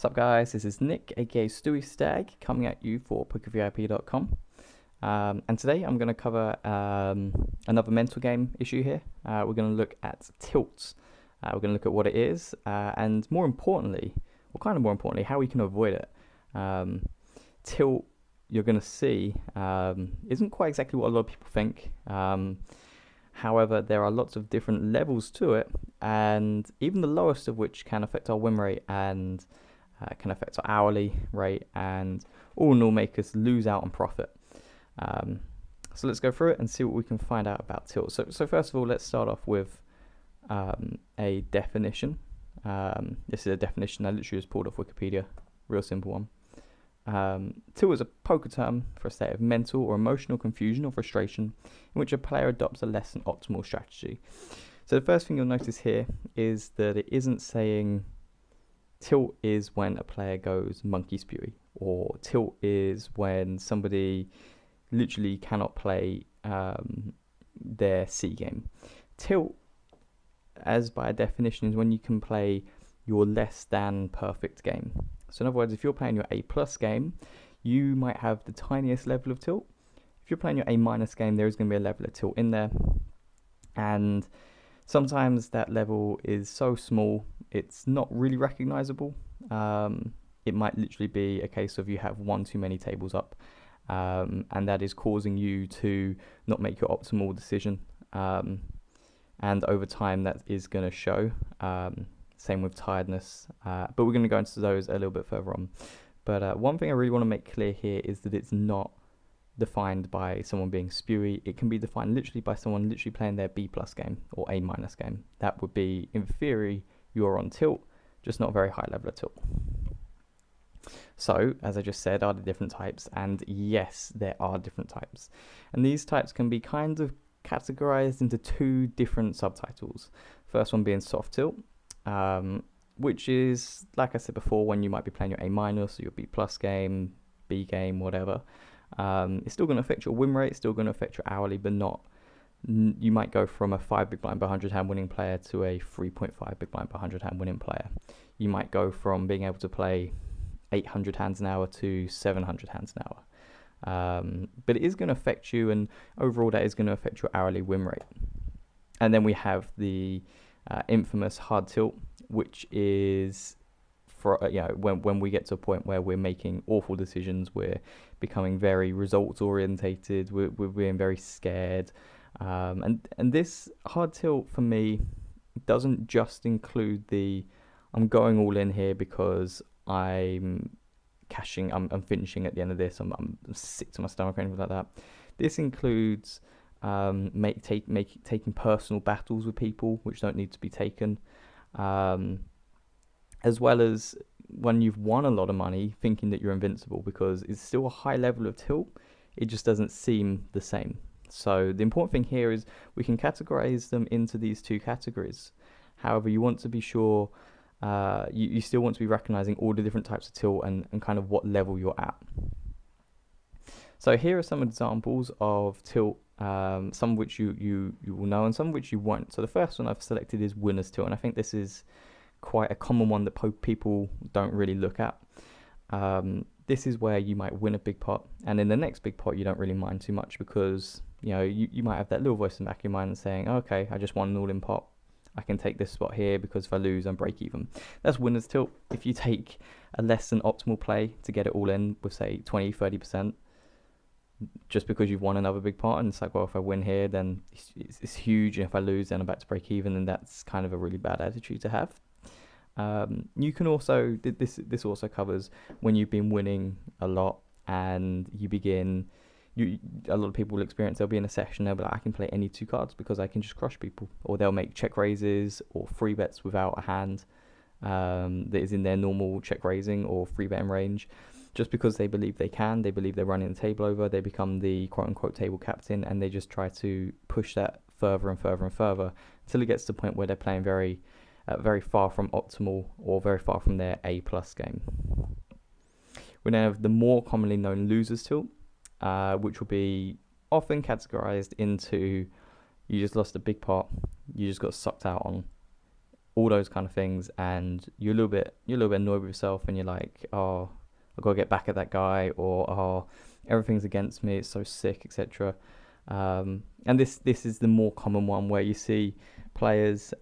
What's up, guys? This is Nick, aka Stewie Stag, coming at you for PokerVIP.com. And today I'm going to cover another mental game issue here. We're going to look at tilt. We're going to look at what it is, and more importantly, how we can avoid it. Tilt, you're going to see, isn't quite exactly what a lot of people think. However, there are lots of different levels to it, and even the lowest of which can affect our win rate and can affect our hourly rate, and all in all make us lose out on profit. So let's go through it and see what we can find out about tilt. So first of all, let's start off with a definition. This is a definition I literally just pulled off Wikipedia, real simple one. Tilt is a poker term for a state of mental or emotional confusion or frustration in which a player adopts a less than optimal strategy. So the first thing you'll notice here is that it isn't saying tilt is when a player goes monkey spewy, or tilt is when somebody literally cannot play their C game. Tilt, as by definition, is when you can play your less than perfect game. So in other words, if you're playing your A+ game, you might have the tiniest level of tilt. If you're playing your A- game, there is going to be a level of tilt in there, and sometimes that level is so small it's not really recognizable. It might literally be a case of you have one too many tables up, and that is causing you to not make your optimal decision, and over time that is going to show. Same with tiredness, but we're going to go into those a little bit further on. But one thing I really want to make clear here is that it's not defined by someone being spewy. It can be defined literally by someone literally playing their B+ game or A- game. That would be, in theory, you're on tilt, just not a very high level of tilt. So, as I just said, are the different types, and yes, there are different types. And these types can be kind of categorized into two different subtitles. First one being soft tilt, which is, like I said before, when you might be playing your A- or your B+ game, B game, whatever. It's still going to affect your win rate, it's still going to affect your hourly, but not. You might go from a 5 big blind per 100 hand winning player to a 3.5 big blind per 100 hand winning player. You might go from being able to play 800 hands an hour to 700 hands an hour. But it is going to affect you, and overall that is going to affect your hourly win rate. And then we have the infamous hard tilt, which is for when we get to a point where we're making awful decisions, we're becoming very results orientated, we're being very scared, and this hard tilt for me doesn't just include the I'm going all in here because I'm finishing at the end of this, I'm sick to my stomach or anything like that. This includes taking personal battles with people which don't need to be taken, as well as when you've won a lot of money thinking that you're invincible, because it's still a high level of tilt, it just doesn't seem the same. So the important thing here is we can categorize them into these two categories. However, you want to be sure, you still want to be recognizing all the different types of tilt and kind of what level you're at. So here are some examples of tilt, some of which you will know and some of which you won't. So the first one I've selected is winner's tilt, and I think this is quite a common one that people don't really look at. This is where you might win a big pot, and in the next big pot you don't really mind too much, because you might have that little voice in the back of your mind saying, oh, okay, I just won an all-in pot, I can take this spot here because if I lose I'm break even. That's winner's tilt. If you take a less than optimal play to get it all in with say 20-30%, just because you've won another big pot, and it's like, well, if I win here then it's huge, and if I lose then I'm about to break even, and that's kind of a really bad attitude to have. You can also, this also covers when you've been winning a lot and a lot of people will experience, they'll be in a session, they'll be like, I can play any two cards because I can just crush people, or they'll make check raises or free bets without a hand that is in their normal check raising or free betting range, just because they believe they can, they believe they're running the table over, they become the quote-unquote table captain, and they just try to push that further and further and further until it gets to the point where they're playing very far from optimal or very far from their A+ game. We now have the more commonly known losers tilt, which will be often categorized into you just lost a big pot, you just got sucked out on, all those kind of things, and you're a little bit annoyed with yourself, and you're like, oh, I've got to get back at that guy, or oh, everything's against me, it's so sick, etc. And this is the more common one, where you see players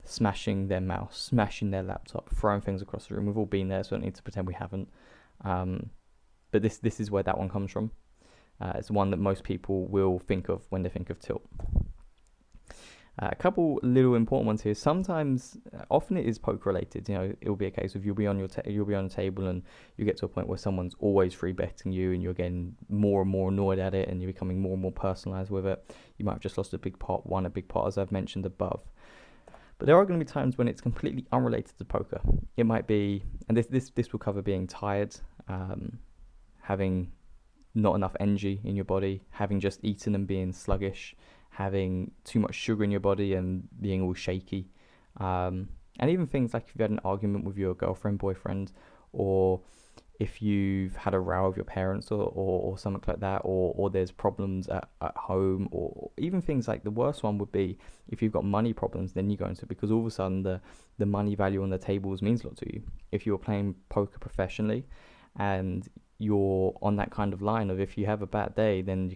smashing their mouse, smashing their laptop, throwing things across the room. We've all been there, so I don't need to pretend we haven't. But this is where that one comes from. It's one that most people will think of when they think of tilt. A couple little important ones here. Sometimes, often it is poker related. You know, it'll be a case of you'll be on a table, and you get to a point where someone's always free betting you, and you're getting more and more annoyed at it, and you're becoming more and more personalized with it. You might have just lost a big pot, won a big pot, as I've mentioned above. But there are going to be times when it's completely unrelated to poker. It might be, and this will cover being tired, having not enough energy in your body, having just eaten and being sluggish, having too much sugar in your body and being all shaky, and even things like if you had an argument with your girlfriend, boyfriend, or if you've had a row with your parents, or something like that, or there's problems at home, or even things like, the worst one would be if you've got money problems, then you go into it because all of a sudden the money value on the tables means a lot to you. If you're playing poker professionally and you're on that kind of line of, if you have a bad day, then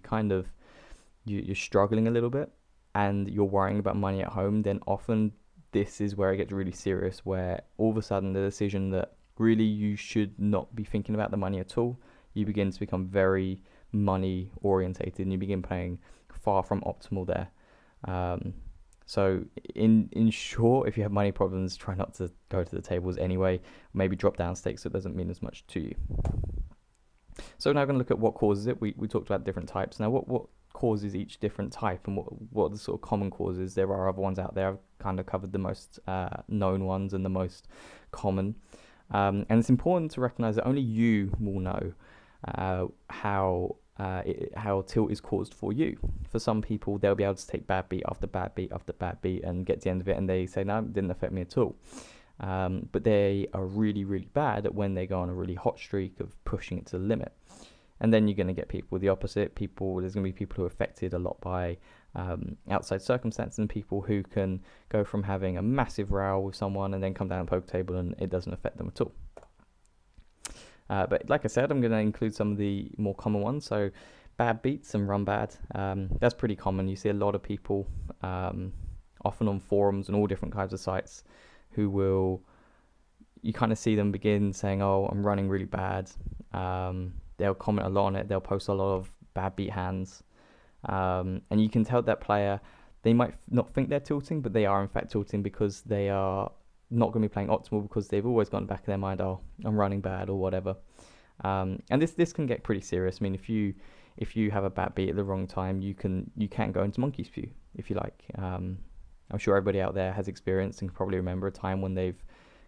you're struggling a little bit and you're worrying about money at home, then often this is where it gets really serious, where all of a sudden the decision that really you should not be thinking about the money at all, you begin to become very money orientated, and you begin playing far from optimal there. So in short, if you have money problems, try not to go to the tables anyway. Maybe drop down stakes so it doesn't mean as much to you. So now we're going to look at what causes it. We talked about different types. Now what causes each different type, and what are the sort of common causes? There are other ones out there. I've kind of covered the most known ones and the most common. And it's important to recognize that only you will know how tilt is caused for you. For some people, they'll be able to take bad beat after bad beat after bad beat and get to the end of it, and they say, no, it didn't affect me at all. But they are really, really bad at when they go on a really hot streak of pushing it to the limit. And then you're going to get people the opposite. There's going to be people who are affected a lot by outside circumstances, and people who can go from having a massive row with someone and then come down the poker table and it doesn't affect them at all. But like I said, I'm going to include some of the more common ones. So bad beats and run bad. That's pretty common. You see a lot of people, often on forums and all different kinds of sites, who will, you kind of see them begin saying, oh, I'm running really bad. They'll comment a lot on it. They'll post a lot of bad beat hands. And you can tell that player, they might not think they're tilting, but they are in fact tilting because they are not going to be playing optimal, because they've always got in the back of their mind, oh, I'm running bad or whatever. And this can get pretty serious. I mean, if you have a bad beat at the wrong time, you can go into monkey's pew, if you like. I'm sure everybody out there has experienced and can probably remember a time when they've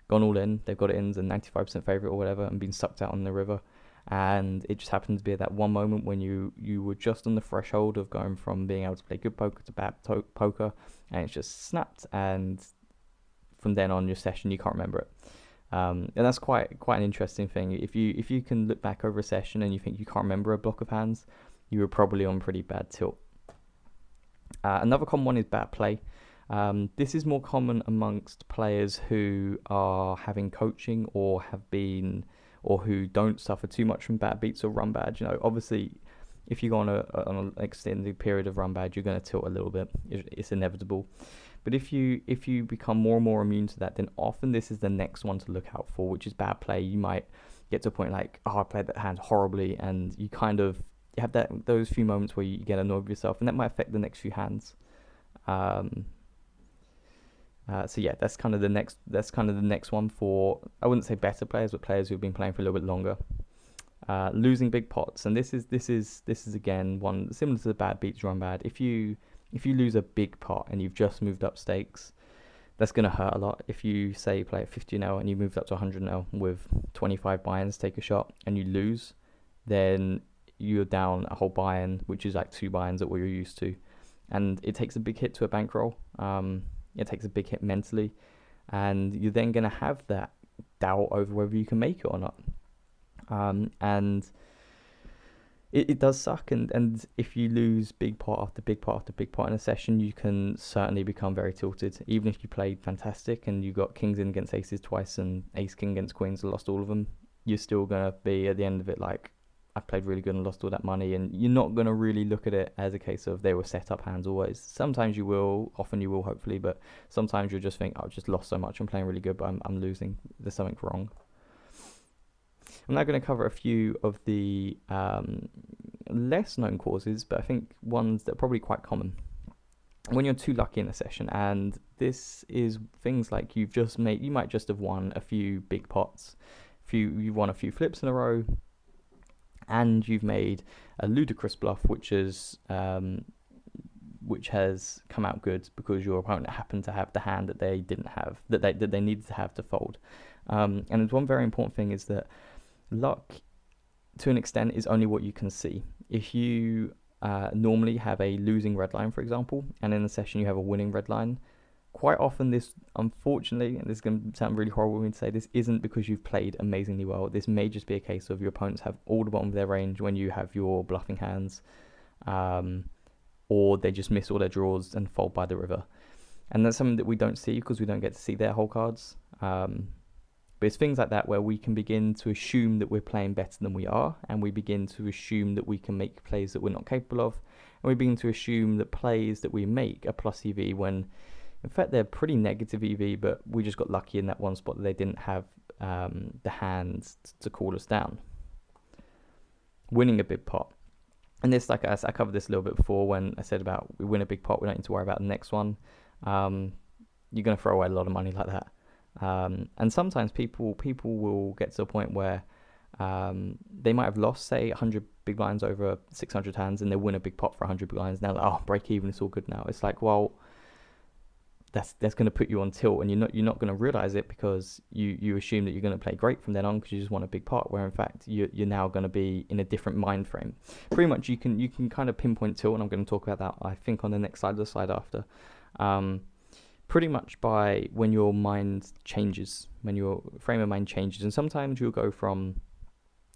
gone all in, they've got it in as a 95% favorite or whatever, and been sucked out on the river. And it just happened to be at that one moment when you were just on the threshold of going from being able to play good poker to bad poker, and it's just snapped, and from then on your session you can't remember it. And that's quite an interesting thing. If you can look back over a session and you think you can't remember a block of hands, you were probably on pretty bad tilt. Another common one is bad play. This is more common amongst players who are having coaching or have been, or who don't suffer too much from bad beats or run bad. You know, obviously, if you go on an extended period of run bad, you're going to tilt a little bit. It's inevitable. But if you become more and more immune to that, then often this is the next one to look out for, which is bad play. You might get to a point like, oh, I played that hand horribly, and you have those few moments where you get annoyed with yourself, and that might affect the next few hands. So yeah, that's kind of the next one for, I wouldn't say better players, but players who've been playing for a little bit longer. Losing big pots, and this is again one similar to the bad beats run bad. If you lose a big pot and you've just moved up stakes, that's going to hurt a lot. If you say you play at 50-0 and you moved up to 100-0 with 25 buy-ins, take a shot, and you lose, then you're down a whole buy-in, which is like 2 buy-ins at what you're used to, and it takes a big hit to a bankroll. It takes a big hit mentally, and you're then going to have that doubt over whether you can make it or not. And it does suck, and if you lose big pot after big pot after big pot in a session, you can certainly become very tilted. Even if you played fantastic and you got kings in against aces twice and ace king against queens and lost all of them, you're still gonna be at the end of it like, I played really good and lost all that money. And you're not gonna really look at it as a case of they were set up hands always. Sometimes you will, often you will, hopefully, but sometimes you'll just think, oh, I've just lost so much. I'm playing really good, but I'm losing. There's something wrong. I'm now going to cover a few of the less known causes, but I think ones that are probably quite common. When you're too lucky in a session, and this is things like you might just have won a few big pots, you've won a few flips in a row, and you've made a ludicrous bluff, which has come out good because your opponent happened to have the hand that they didn't have, that they needed to have to fold. And there's one very important thing is that luck, to an extent, is only what you can see. If you normally have a losing red line, for example, and in a session you have a winning red line, quite often this, unfortunately, and this is going to sound really horrible for me to say, this isn't because you've played amazingly well. This may just be a case of your opponents have all the bottom of their range when you have your bluffing hands, or they just miss all their draws and fold by the river. And that's something that we don't see because we don't get to see their whole cards. But it's things like that where we can begin to assume that we're playing better than we are, and we begin to assume that we can make plays that we're not capable of, and we begin to assume that plays that we make are plus EV when, in fact, they're pretty negative EV, but we just got lucky in that one spot that they didn't have the hands to call us down. Winning a big pot. And this, like I covered this a little bit before when I said about we win a big pot, we don't need to worry about the next one. You're going to throw away a lot of money like that. And sometimes people will get to a point where they might have lost, say, 100 big blinds over 600 hands, and they win a big pot for 100 big blinds. Now, like, oh, break even, it's all good now. It's like, well, that's going to put you on tilt, and you're not going to realize it because you assume that you're going to play great from then on because you just won a big pot, where in fact you're now going to be in a different mind frame. Pretty much, you can kind of pinpoint tilt, and I'm going to talk about that, I think, on the next slide or the slide after. Pretty much by when your mind changes, when your frame of mind changes. And sometimes you'll go from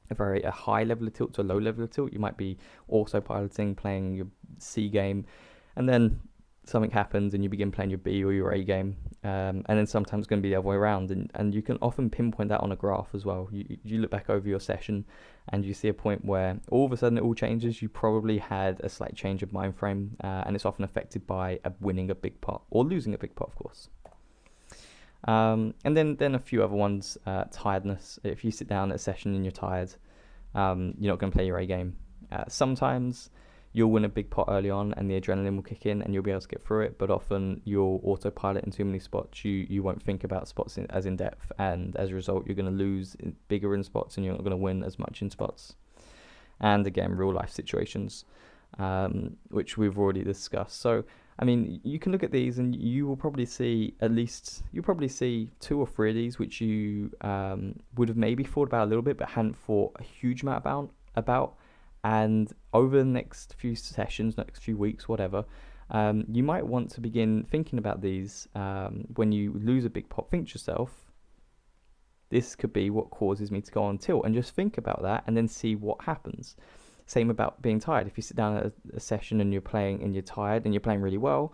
a high level of tilt to a low level of tilt. You might be autopiloting, playing your C game, and then something happens and you begin playing your B or your A game. And then sometimes it's going to be the other way around. And you can often pinpoint that on a graph as well. You look back over your session and you see a point where all of a sudden it all changes. You probably had a slight change of mind frame, and it's often affected by winning a big pot or losing a big pot, of course. And then a few other ones. Tiredness. If you sit down at a session and you're tired, you're not going to play your A game. Sometimes you'll win a big pot early on and the adrenaline will kick in and you'll be able to get through it, but often you'll autopilot in too many spots. You won't think about spots as in depth, and as a result you're going to lose bigger in spots and you're not going to win as much in spots. And again, real life situations, which we've already discussed. So I mean, you can look at these and you will probably see you'll probably see 2 or 3 of these which you would have maybe thought about a little bit but hadn't thought a huge amount about. And over the next few sessions, next few weeks, whatever, you might want to begin thinking about these. When you lose a big pot, think to yourself, this could be what causes me to go on tilt, and just think about that and then see what happens. Same about being tired. If you sit down at a session and you're playing and you're tired and you're playing really well,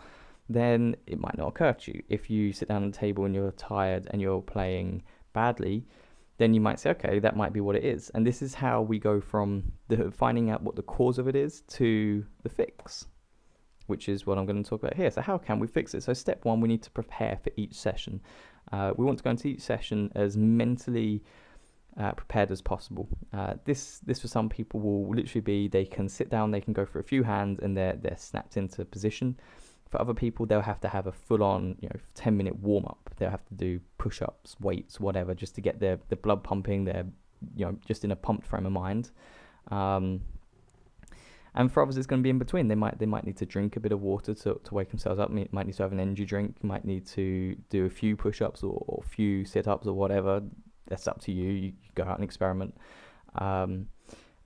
then it might not occur to you. If you sit down at the table and you're tired and you're playing badly, then you might say, okay, that might be what it is. And this is how we go from finding out what the cause of it is to the fix, which is what I'm going to talk about here. So how can we fix it? So step 1, we need to prepare for each session. We want to go into each session as mentally prepared as possible. This for some people will literally be, they can sit down, they can go for a few hands and they're snapped into position. For other people, they'll have to have a full-on, 10-minute warm-up. They'll have to do push-ups, weights, whatever, just to get the blood pumping. They're, just in a pumped frame of mind. And for others, it's going to be in between. They might need to drink a bit of water to wake themselves up. Might need to have an energy drink. Might need to do a few push-ups or a few sit-ups or whatever. That's up to you. You go out and experiment. And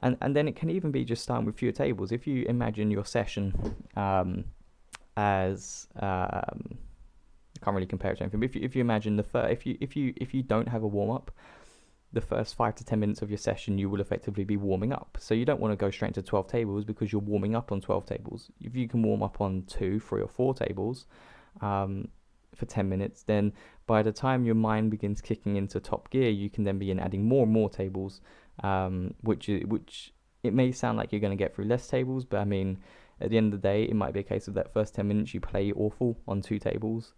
then it can even be just starting with fewer tables. If you imagine your session as I can't really compare it to anything, but if you imagine if you don't have a warm up, the first 5 to 10 minutes of your session, you will effectively be warming up. So you don't want to go straight to 12 tables because you're warming up on 12 tables. If you can warm up on 2, 3, or 4 tables for 10 minutes, then by the time your mind begins kicking into top gear, you can then begin adding more and more tables, which it may sound like you're going to get through less tables, but I mean, at the end of the day, it might be a case of that first 10 minutes you play awful on 2 tables,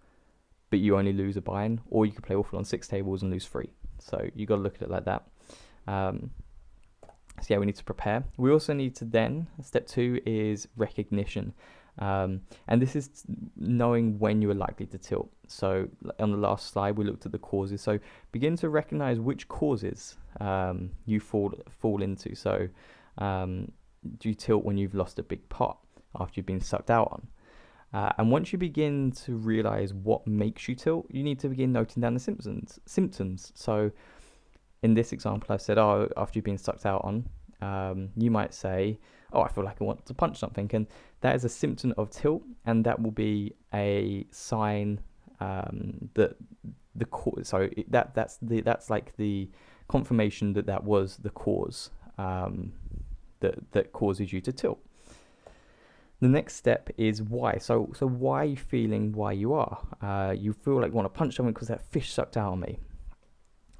but you only lose a buy-in, or you could play awful on 6 tables and lose 3. So you got to look at it like that. So yeah, we need to prepare. We also need to then, step 2 is recognition. And this is knowing when you are likely to tilt. So on the last slide, we looked at the causes. So begin to recognize which causes you fall into. So do you tilt when you've lost a big pot after you've been sucked out on? And once you begin to realize what makes you tilt, you need to begin noting down the symptoms. So in this example, I've said, oh, after you've been sucked out on, you might say, oh, I feel like I want to punch something. And that is a symptom of tilt, and that will be a sign that the cause. So that's like the confirmation that was the cause that causes you to tilt. The next step is why. So why are you feeling why you are? You feel like you want to punch someone because that fish sucked out on me.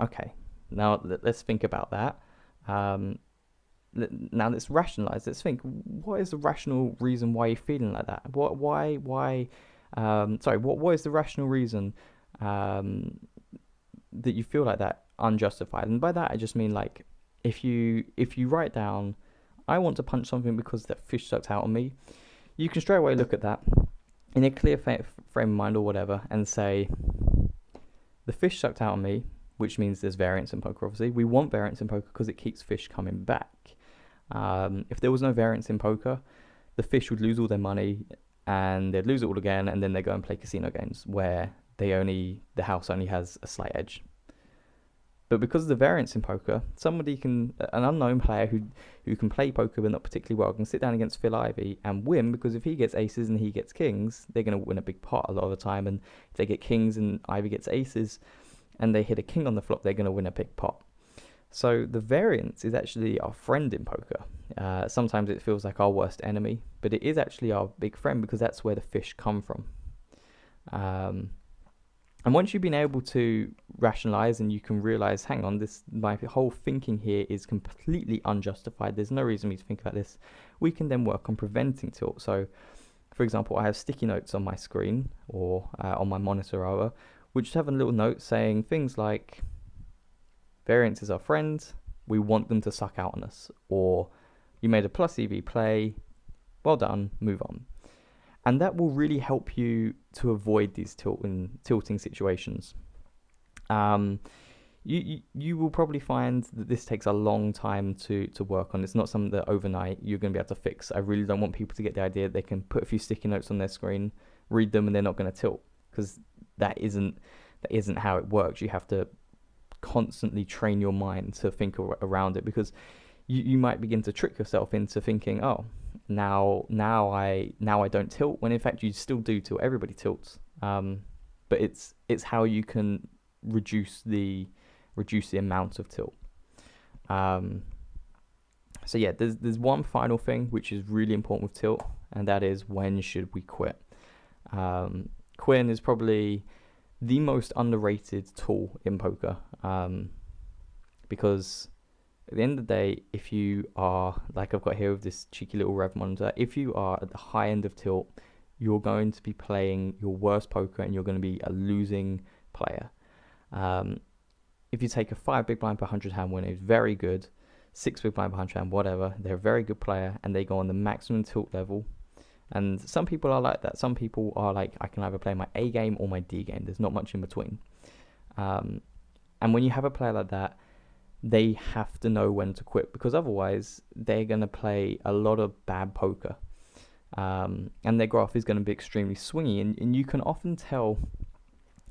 Okay, now let's think about that. Now let's rationalize. Let's think, what is the rational reason why you're feeling like that? What is the rational reason that you feel like that unjustified? And by that, I just mean, like, if you write down, I want to punch something because that fish sucked out on me, you can straight away look at that in a clear frame of mind or whatever and say, the fish sucked out on me, which means there's variance in poker, obviously. We want variance in poker because it keeps fish coming back. If there was no variance in poker, the fish would lose all their money and they'd lose it all again, and then they go and play casino games where the house only has a slight edge. But because of the variance in poker, an unknown player who can play poker but not particularly well, can sit down against Phil Ivey and win, because if he gets aces and he gets kings, they're going to win a big pot a lot of the time. And if they get kings and Ivey gets aces and they hit a king on the flop, they're going to win a big pot. So the variance is actually our friend in poker. Sometimes it feels like our worst enemy, but it is actually our big friend, because that's where the fish come from. And once you've been able to rationalize and you can realize, hang on, my whole thinking here is completely unjustified, there's no reason for me to think about this, we can then work on preventing tilt. So, for example, I have sticky notes on my screen or on my monitor, which have a little note saying things like, variance is our friend, we want them to suck out on us, or you made a plus EV play, well done, move on. And that will really help you to avoid these tilting situations. You will probably find that this takes a long time to work on. It's not something that overnight you're going to be able to fix. I really don't want people to get the idea that they can put a few sticky notes on their screen, read them, and they're not going to tilt, because that isn't how it works. You have to constantly train your mind to think around it, because you might begin to trick yourself into thinking, oh, now I don't tilt, when in fact you still do tilt. Everybody tilts, but it's how you can reduce the amount of tilt. So yeah, there's one final thing which is really important with tilt, and that is, when should we quit? Quitting is probably the most underrated tool in poker, because at the end of the day, if you are, like I've got here with this cheeky little rev monitor, if you are at the high end of tilt, you're going to be playing your worst poker and you're going to be a losing player. If you take a 5 big blind per 100 hand winner who's very good, 6 big blind per 100 hand, whatever, they're a very good player and they go on the maximum tilt level. And some people are like that. Some people are like, I can either play my A game or my D game. There's not much in between. And when you have a player like that, they have to know when to quit, because otherwise they're going to play a lot of bad poker. And their graph is going to be extremely swingy. And you can often tell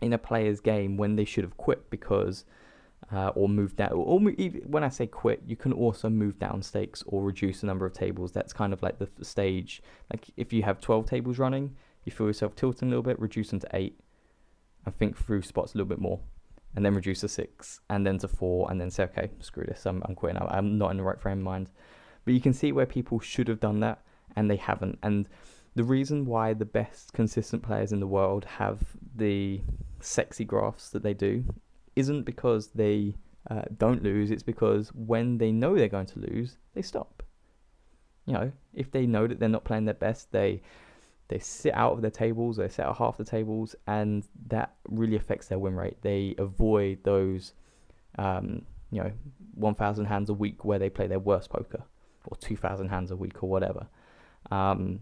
in a player's game when they should have quit, because or moved down. Or when I say quit, you can also move down stakes or reduce the number of tables. That's kind of like the stage. Like if you have 12 tables running, you feel yourself tilting a little bit, reduce them to 8, and think through spots a little bit more. and then reduce to 6, and then to 4, and then say, okay, screw this, I'm quitting. I'm not in the right frame of mind. But you can see where people should have done that, and they haven't. And the reason why the best consistent players in the world have the sexy graphs that they do isn't because they don't lose. It's because when they know they're going to lose, they stop. If they know that they're not playing their best, they sit out of their tables, they sit out half the tables, and that really affects their win rate. They avoid those 1,000 hands a week where they play their worst poker, or 2,000 hands a week, or whatever. And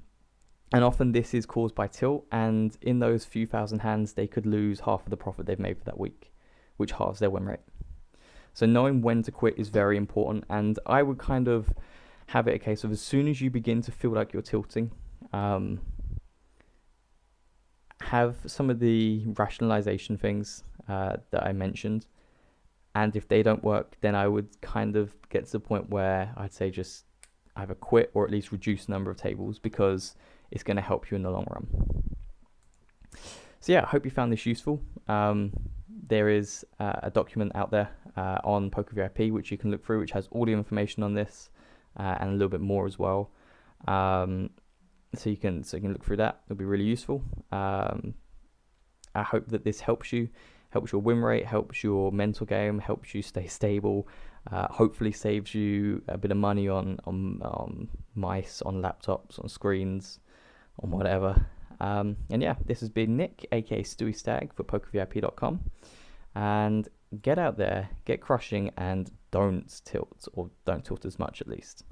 often this is caused by tilt, and in those few thousand hands, they could lose half of the profit they've made for that week, which halves their win rate. So knowing when to quit is very important, and I would kind of have it a case of, as soon as you begin to feel like you're tilting, have some of the rationalization things that I mentioned, and if they don't work, then I would kind of get to the point where I'd say just either quit or at least reduce the number of tables, because it's going to help you in the long run. So yeah, I hope you found this useful. There is a document out there on PokerVIP which you can look through, which has all the information on this and a little bit more as well. So you can look through that. It'll be really useful. I hope that this helps your win rate, helps your mental game, helps you stay stable. Hopefully saves you a bit of money on mice, on laptops, on screens, on whatever. And yeah, this has been Nick, aka Stewie Stag, for PokerVIP.com. And get out there, get crushing, and don't tilt, or don't tilt as much at least.